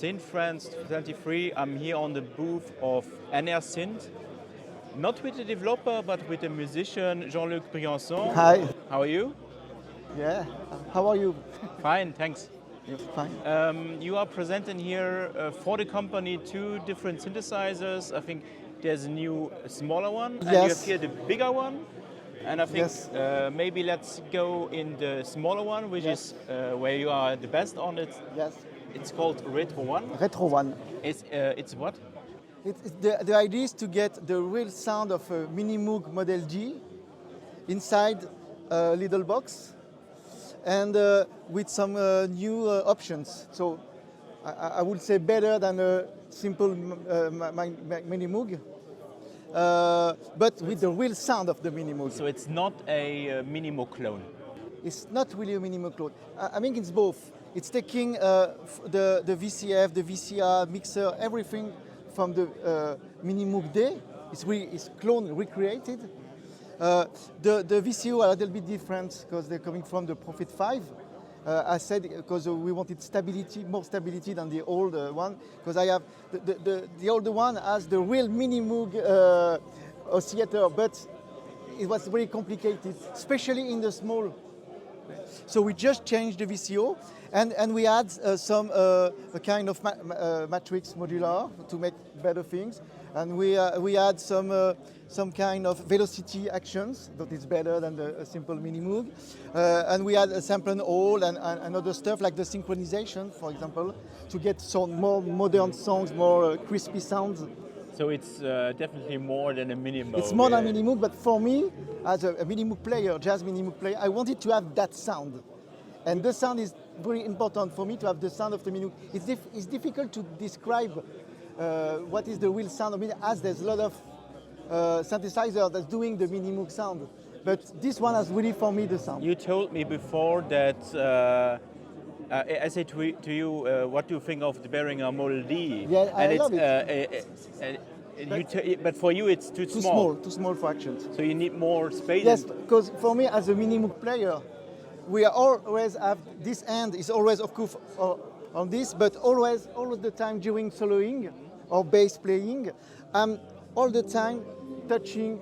SynthFest France 23. I'm here on the booth of NRSynth, not with the developer, but with the musician Jean-Luc Briançon. Hi. How are you? Yeah. How are you? Fine, thanks. Yes, fine. You are presenting here for the company two different synthesizers. I think there's a new smaller one, and you have Yes. here the bigger one. And I think Yes. maybe let's go in the smaller one, which Yes. is where you are the best on it. Yes. It's called Retro One. Retro one. It's what? The idea is to get the real sound of a Mini Moog Model G inside a little box and with some new options. So I would say better than a simple Mini Moog, but with the real sound of the Mini Moog. So it's not a Minimo clone. It's not really a Mini Moog clone. I mean, it's both. It's taking the VCF, the VCR, mixer, everything from the Mini Moog D. It's clone recreated. The VCO are a little bit different because they're coming from the Prophet 5. I said because we wanted stability, more stability than the old one. Because I have the older one has the real Mini Moog oscillator, but it was very complicated, especially in the small. So we just changed the VCO, and we add some a kind of matrix modular to make better things, and we add some kind of velocity actions that is better than the simple Mini Moog, and we add a sample and hold and other stuff like the synchronization, for example, to get some more modern songs, more crispy sounds. So it's definitely more than a Minimo. It's more than Mini Moog, but for me, as a Mini Moog player, jazz Mini Moog player, I wanted to have that sound. And the sound is very important for me to have the sound of the Mini Moog. It's difficult to describe what is the real sound of Mini, as there's a lot of synthesizer that's doing the Mini Moog sound. But this one has really, for me, the sound. You told me before that I said to you, what do you think of the Behringer Model D? Yeah, I love it. But for you, it's too small. Too small for actions. So you need more space. Yes, because for me, as a Mini Moog player, we always have this end is always, of course, on this, but all of the time during soloing or bass playing, I'm all the time touching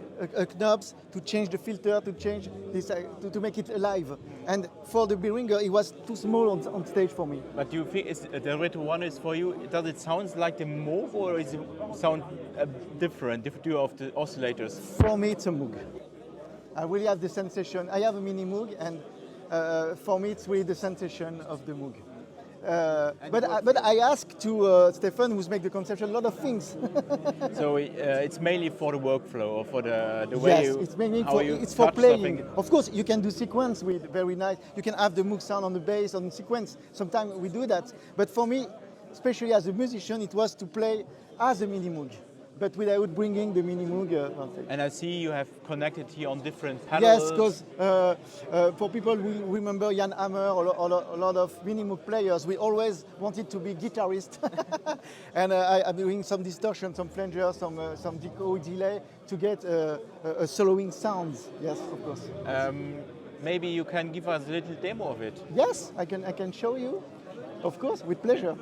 knobs to change the filter, to change this, to make it alive. And for the Behringer, it was too small on stage for me. But do you think the Retro One is for you? Does it sound like the Moog, or is it sound different of the oscillators? For me, it's a Moog. I really have the sensation. I have a Mini Moog, and for me, it's really the sensation of the Moog. But I asked to Stefan, who's made the conception, a lot of things. So it's mainly for the workflow, or for the way yes, it's mainly for playing. Of course, you can do sequence with very nice. You can have the Moog sound on the bass on sequence. Sometimes we do that. But for me, especially as a musician, it was to play as a Mini Moog, but without bringing the Mini Moog. And I see you have connected here on different panels. Yes, because for people who remember Jan Hammer or a lot of Mini Moog players, we always wanted to be guitarist. And I'm doing some distortion, some flanger, some deco delay to get a soloing sound. Yes, of course. Maybe you can give us a little demo of it. Yes, I can show you. Of course, with pleasure.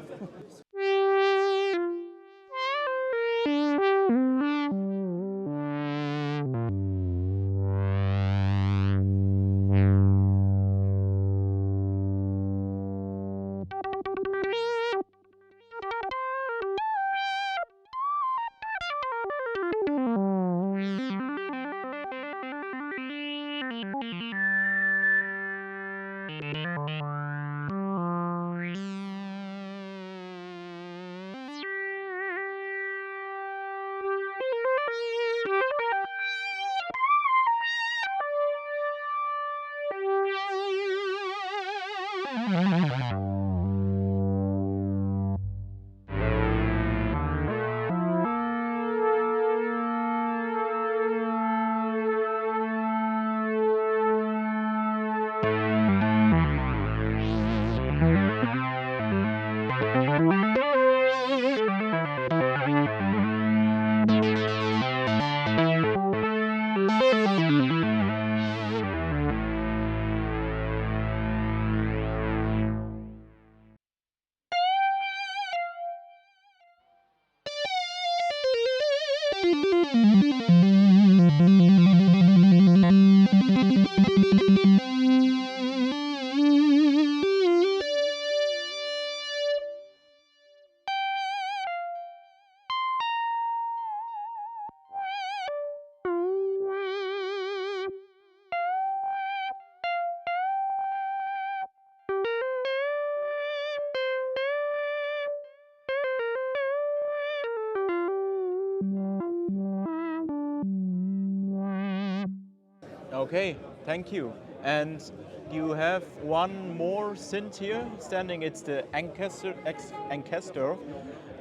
Okay, thank you. And you have one more synth here standing. It's the Ancestor X Ancestor,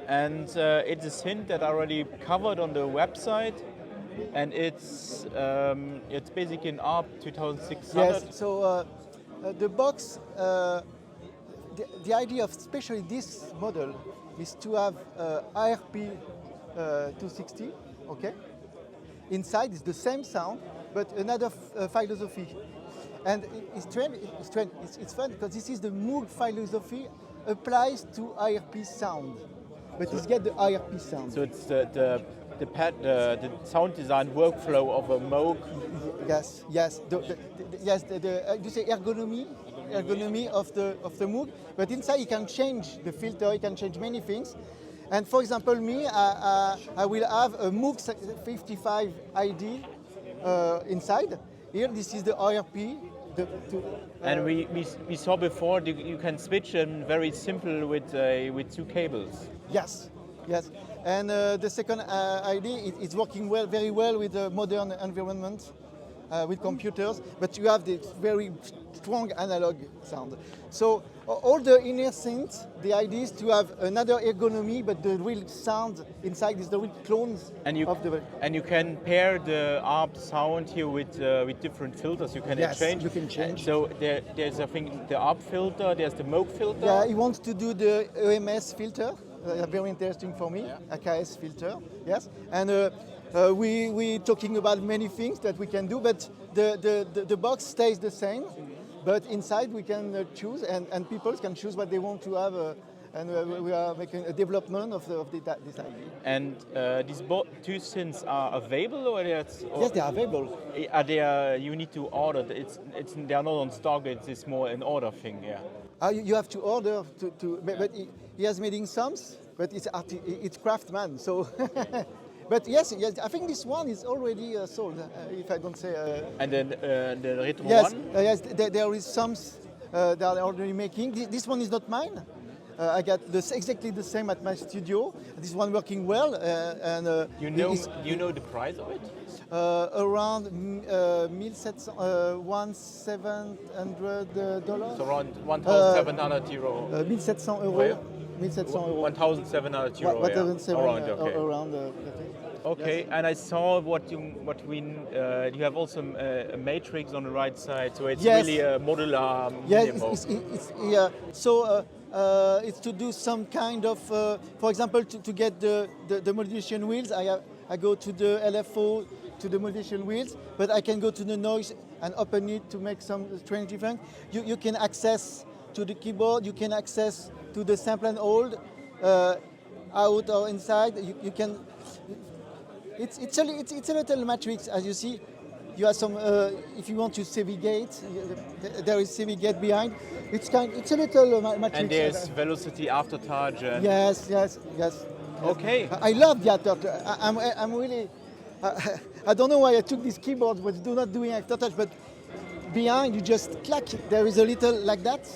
and it's a synth that I already covered on the website, and it's basically an ARP 2600. Yes. So the box, the idea of especially this model is to have ARP 260. Okay. Inside is the same sound, but another philosophy. And it's fun because this is the Moog philosophy applies to IRP sound, but it's get the IRP sound. So it's the sound design workflow of a Moog. Yes, yes, you say ergonomy of the Moog, but inside you can change the filter, you can change many things. And for example, me, I will have a Moog 55 ID inside. Here, this is the IRP. And we saw before you can switch them very simple with two cables. Yes, yes. And the second ID, it's working very well with the modern environment, with computers, but you have this very strong analog sound. So all the NRSynth, the idea is to have another ergonomy, but the real sound inside is the real clones of the... And you can pair the ARP sound here with different filters. You can exchange. You can change. So there's I think the ARP filter, there's the Moog filter. Yeah, he wants to do the EMS filter. Very interesting for me, AKS filter, yes. And we talking about many things that we can do, but the box stays the same. But inside we can choose, and people can choose what they want to have, and we are making a development of this idea. And these two synths are available, or yes, they are available. Are they? You need to order. They are not on stock. It's more an order thing, yeah. You have to order but he has made some, but it's craftsman, so. But yes, I think this one is already sold, if I don't say. And then the retro one? Yes, there is some that are already making. This one is not mine. I got exactly the same at my studio. This one working well. And you know the price of it? Around $1,700. So around 1,700 euro. 1,700 euros. 1,700 euro. Around, okay. Around. Okay, yes. and I saw you have also a matrix on the right side, so it's really a modular. Yes, so it's to do some kind of, for example, to get the modulation wheels. I go to the LFO to the modulation wheels, but I can go to the noise and open it to make some strange difference. You can access to the keyboard. You can access to the sample and hold, out or inside. You can. It's a little matrix, as you see. You have some. If you want to CV-gate, there is CV-gate behind. It's a little matrix. And there's velocity aftertouch. And Yes. Okay. I love the aftertouch. I'm really. I don't know why I took this keyboard, but do not doing aftertouch. But behind, you just clack. There is a little like that.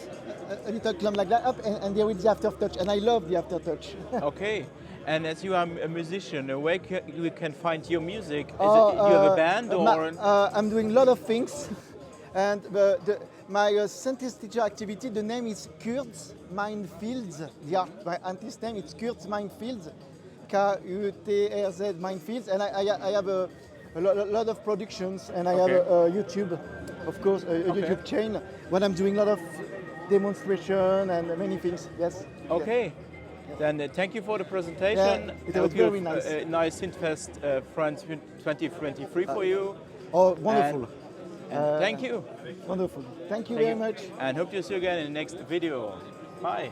A little clump like that up, and there is the aftertouch, and I love the aftertouch. Okay, and as you are a musician, where we can find your music? Do you have a band or? I'm doing a lot of things, and my synthesizer activity, the name is Kurt's Mindfields. My artist name is Kurt's Mindfields, Kurtz Mindfields, and I have a lot of productions, and I have a YouTube, of course, a YouTube channel when I'm doing a lot of demonstration and many things. Yes. Okay. Yes. Then thank you for the presentation. It was very nice. Nice SynthFest France 2023 for you. Oh, wonderful. And thank you. Wonderful. Thank you very much. And hope to see you again in the next video. Bye.